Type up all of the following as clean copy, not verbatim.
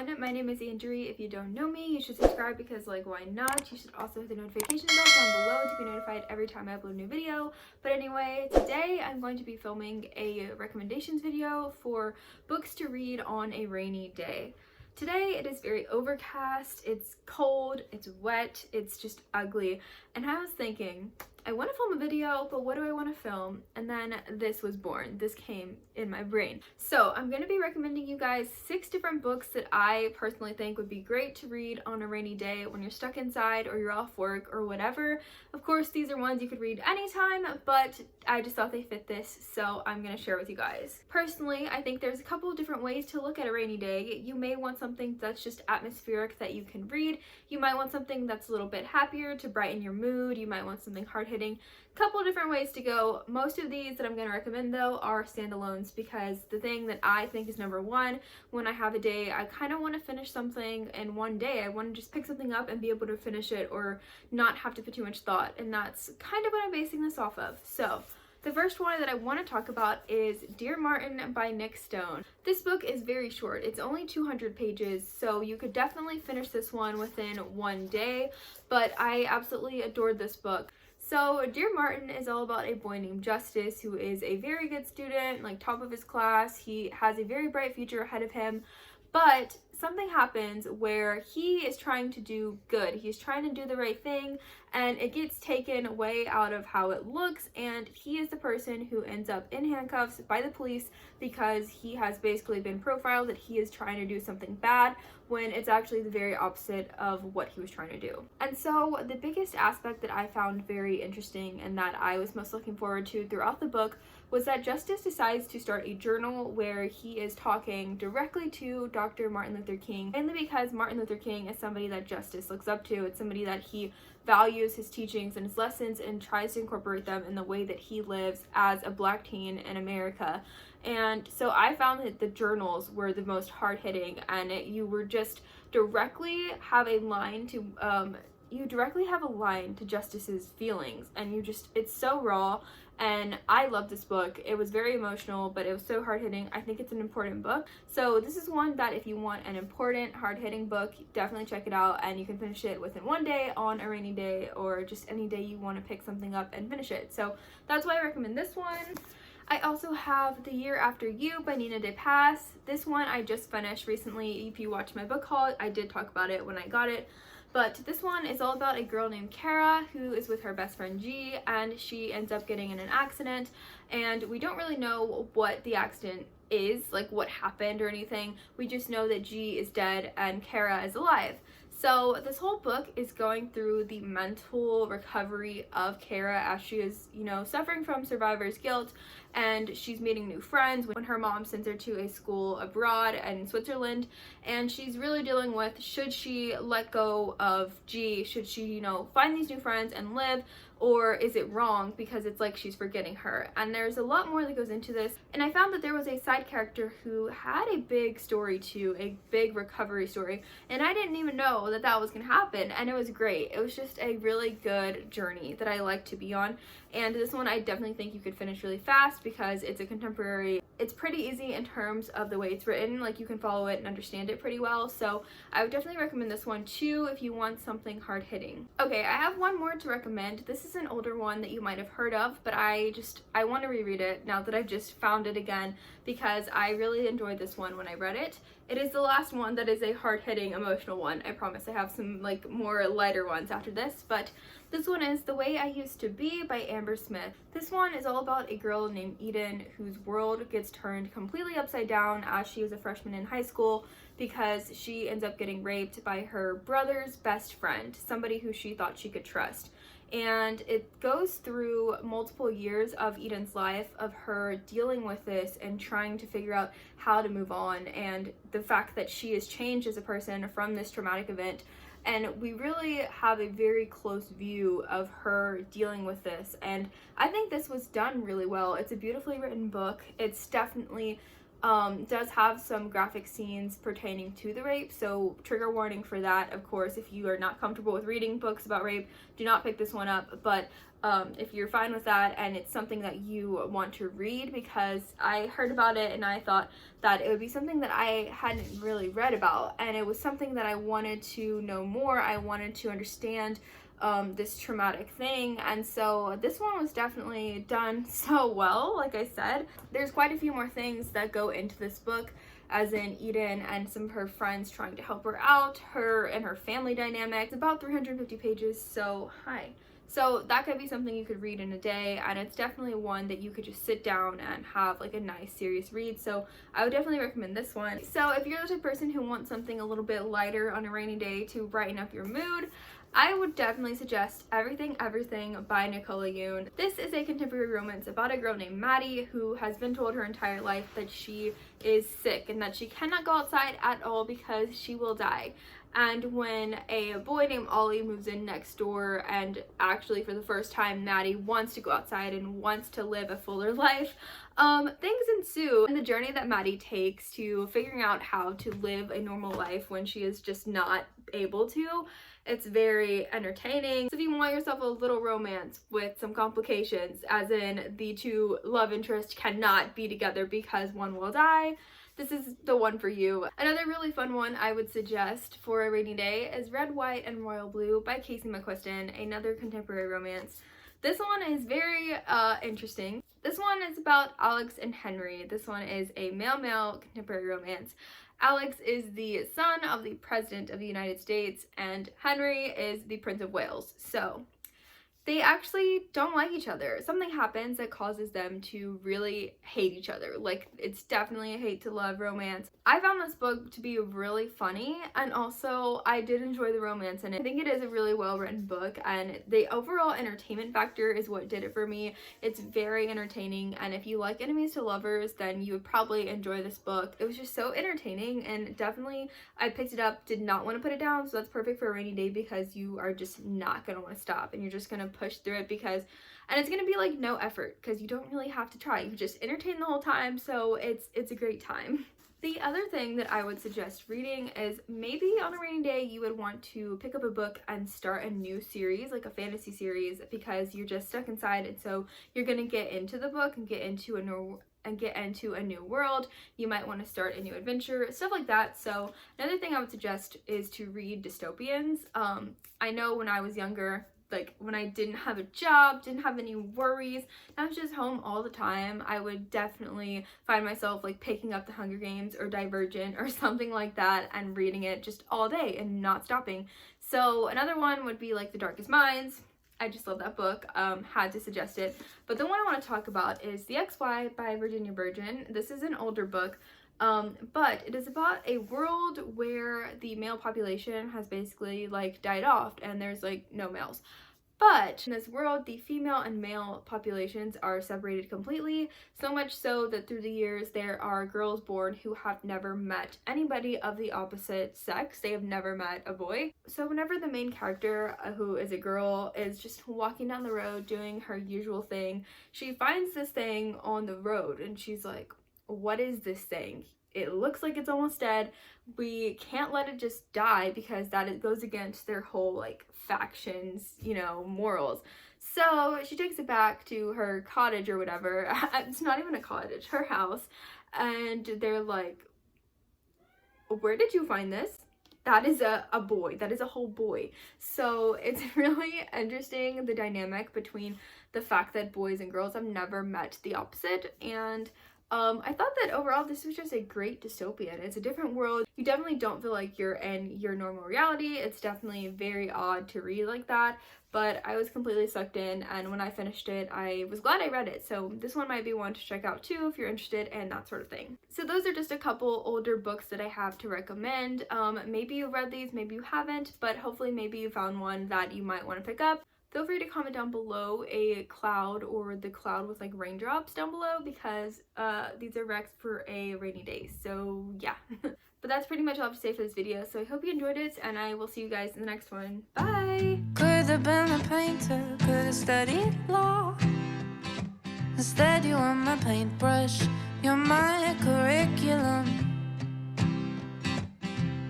everyone, my name is Andrew. If you don't know me, you should subscribe because why not? You should also hit the notification bell down below to be notified every time I upload a new video. But anyway, today I'm going to be filming a recommendations video for books to read on a rainy day. Today it is very overcast, it's cold, it's wet, it's just ugly, and I was thinking, I want to film a video, but what do I want to film? And then this was born. This came in my brain. So I'm going to be recommending you guys 6 different books that I personally think would be great to read on a rainy day when you're stuck inside or you're off work or whatever. Of course, these are ones you could read anytime, but I just thought they fit this, so I'm going to share with you guys. Personally, I think there's a couple of different ways to look at a rainy day. You may want something that's just atmospheric that you can read. You might want something that's a little bit happier to brighten your mood. You might want something hard-hitting. Couple different ways to go. Most of these that I'm going to recommend though are standalones, because the thing that I think is number one when I have a day I kind of want to finish something in one day. I want to just pick something up and be able to finish it or not have to put too much thought, and that's kind of what I'm basing this off of. So the first one that I want to talk about is Dear Martin by Nick Stone. This book is very short. It's only 200 pages, so you could definitely finish this one within one day, but I absolutely adored this book. So Dear Martin is all about a boy named Justice who is a very good student, top of his class. He has a very bright future ahead of him, but something happens where he is trying to do good. He's trying to do the right thing, and it gets taken way out of how it looks, and he is the person who ends up in handcuffs by the police because he has basically been profiled that he is trying to do something bad when it's actually the very opposite of what he was trying to do. And so the biggest aspect that I found very interesting and that I was most looking forward to throughout the book was that Justice decides to start a journal where he is talking directly to Dr. Martin Luther King, mainly because Martin Luther King is somebody that Justice looks up to. It's somebody that he values his teachings and his lessons and tries to incorporate them in the way that he lives as a Black teen in America. And so I found that the journals were the most hard-hitting, and you were just directly have a line to Justice's feelings, and it's so raw. And I love this book. It was very emotional, but it was so hard-hitting. I think it's an important book. So this is one that if you want an important, hard-hitting book, definitely check it out, and you can finish it within one day on a rainy day or just any day you want to pick something up and finish it. So that's why I recommend this one. I also have The Year After You by Nina De Pass. This one I just finished recently. If you watch my book haul, I did talk about it when I got it. But this one is all about a girl named Kara who is with her best friend G, and she ends up getting in an accident, and we don't really know what the accident is, what happened or anything. We just know that G is dead and Kara is alive. So this whole book is going through the mental recovery of Kara as she is, suffering from survivor's guilt, and she's meeting new friends when her mom sends her to a school abroad in Switzerland, and she's really dealing with, should she let go of G? Should she, find these new friends and live? Or is it wrong because it's like she's forgetting her? And there's a lot more that goes into this. And I found that there was a side character who had a big story too, a big recovery story. And I didn't even know that that was gonna happen. And it was great. It was just a really good journey that I like to be on. And this one I definitely think you could finish really fast because it's a contemporary. It's pretty easy in terms of the way it's written. You can follow it and understand it pretty well. So I would definitely recommend this one too if you want something hard-hitting. Okay, I have one more to recommend. This is an older one that you might have heard of, but I want to reread it now that I've just found it again because I really enjoyed this one when I read it. It is the last one that is a hard-hitting emotional one. I promise I have some more lighter ones after this, but this one is The Way I Used to Be by Amber Smith. This one is all about a girl named Eden whose world gets turned completely upside down as she is a freshman in high school because she ends up getting raped by her brother's best friend, somebody who she thought she could trust. And it goes through multiple years of Eden's life of her dealing with this and trying to figure out how to move on, and the fact that she has changed as a person from this traumatic event. And we really have a very close view of her dealing with this, and I think this was done really well. It's a beautifully written book. It's definitely does have some graphic scenes pertaining to the rape, so trigger warning for that. Of course, if you are not comfortable with reading books about rape, do not pick this one up. But if you're fine with that and it's something that you want to read, because I heard about it and I thought that it would be something that I hadn't really read about, and it was something that I wanted to know more. I wanted to understand this traumatic thing, and so this one was definitely done so well. Like I said, there's quite a few more things that go into this book, as in Eden and some of her friends trying to help her out, her and her family dynamic. It's about 350 pages, so so that could be something you could read in a day, and it's definitely one that you could just sit down and have like a nice serious read. So I would definitely recommend this one. So if you're the type of person who wants something a little bit lighter on a rainy day to brighten up your mood, I would definitely suggest Everything Everything by Nicola Yoon. This is a contemporary romance about a girl named Maddie who has been told her entire life that she is sick and that she cannot go outside at all because she will die. And when a boy named Ollie moves in next door, and actually for the first time Maddie wants to go outside and wants to live a fuller life, things ensue. And the journey that Maddie takes to figuring out how to live a normal life when she is just not able to, it's very entertaining. So if you want yourself a little romance with some complications, as in the two love interests cannot be together because one will die, this is the one for you. Another really fun one I would suggest for a rainy day is Red, White, and Royal Blue by Casey McQuiston, another contemporary romance. This one is very interesting. This one is about Alex and Henry. This one is a male-male contemporary romance. Alex is the son of the President of the United States, and Henry is the Prince of Wales. So they actually don't like each other. Something happens that causes them to really hate each other. Like, it's definitely a hate to love romance. I found this book to be really funny, and also I did enjoy the romance in it. I think it is a really well written book, and the overall entertainment factor is what did it for me. It's very entertaining, and if you like enemies to lovers, then you would probably enjoy this book. It was just so entertaining, and definitely I picked it up, did not want to put it down, so that's perfect for a rainy day because you are just not going to want to stop, and you're just going to push through it because, and it's gonna be like no effort because you don't really have to try. You just entertain the whole time, so it's a great time. The other thing that I would suggest reading is maybe on a rainy day you would want to pick up a book and start a new series, like a fantasy series, because you're just stuck inside, and so you're gonna get into the book and get into a new world. You might want to start a new adventure, stuff like that. So another thing I would suggest is to read dystopians. I know when I was younger, like when I didn't have a job, didn't have any worries, I was just home all the time, I would definitely find myself like picking up The Hunger Games or Divergent or something like that and reading it just all day and not stopping. So another one would be like The Darkest Minds. I just love that book, had to suggest it. But the one I want to talk about is The XY by Virginia Burgeon. This is an older book, but it is about a world where the male population has basically like died off and there's like no males. But in this world, the female and male populations are separated completely, so much so that through the years there are girls born who have never met anybody of the opposite sex. They have never met a boy. So whenever the main character, who is a girl, is just walking down the road doing her usual thing, she finds this thing on the road and she's like, what is this thing? It looks like it's almost dead. We can't let it just die because it goes against their whole like factions, you know, morals. So she takes it back to her cottage or whatever. It's not even a cottage, her house. And they're like, where did you find this? That is a boy. That is a whole boy. So it's really interesting, the dynamic between the fact that boys and girls have never met the opposite. And I thought that overall this was just a great dystopian. It's a different world. You definitely don't feel like you're in your normal reality. It's definitely very odd to read like that, but I was completely sucked in, and when I finished it, I was glad I read it. So this one might be one to check out too if you're interested in that sort of thing. So those are just a couple older books that I have to recommend. Maybe you read these, maybe you haven't, but hopefully maybe you found one that you might want to pick up. Feel free to comment down below a cloud or the cloud with like raindrops down below, because these are recs for a rainy day. So yeah. But that's pretty much all I have to say for this video. So I hope you enjoyed it, and I will see you guys in the next one. Bye! Could have been a painter, could have studied law. Instead you were my paintbrush, You're my curriculum.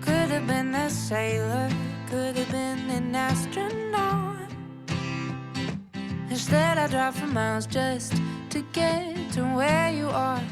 Could have been a sailor, could have been an astronaut. Instead I drive for miles just to get to where you are.